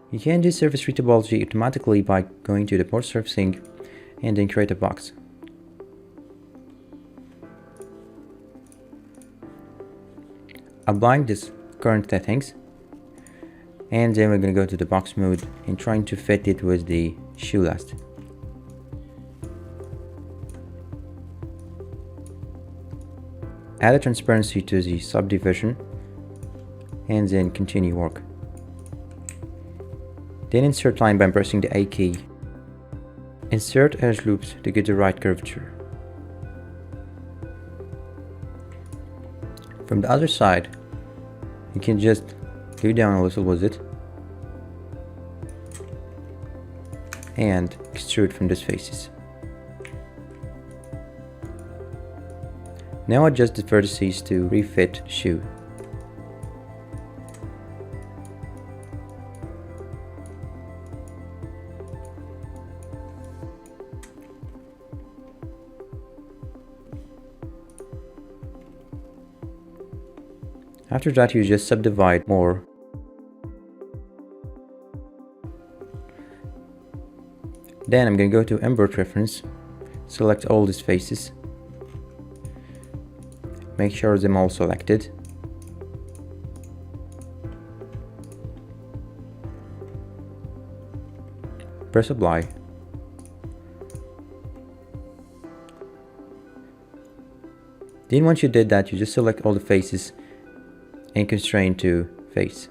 You can do surface retopology automatically by going to the port surfacing and then create a box. Applying this current settings, and then we're going to go to the box mode and trying to fit it with the shoe last. Add a transparency to the subdivision and then continue work. Then insert line by pressing the A key. Insert edge loops to get the right curvature. From the other side, you can just go down a little with it and extrude from these faces. Now adjust the vertices to refit shoe. After that, you just subdivide more. Then I'm going to go to invert reference, select all these faces, make sure them all selected. Press apply. Then once you did that, you just select all the faces and constrain to face.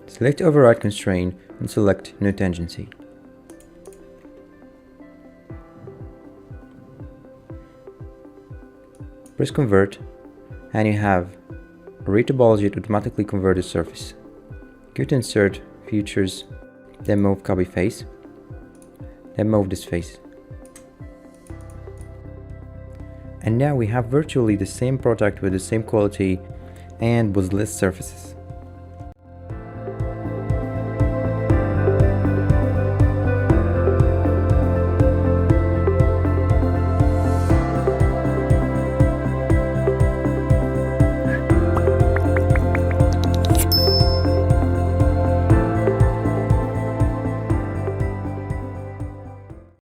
Select override constraint and select no tangency. Press convert and you have a retopology automatically converted surface. Go to insert features, then move copy face, then move this face. And now we have virtually the same product with the same quality and with less surfaces.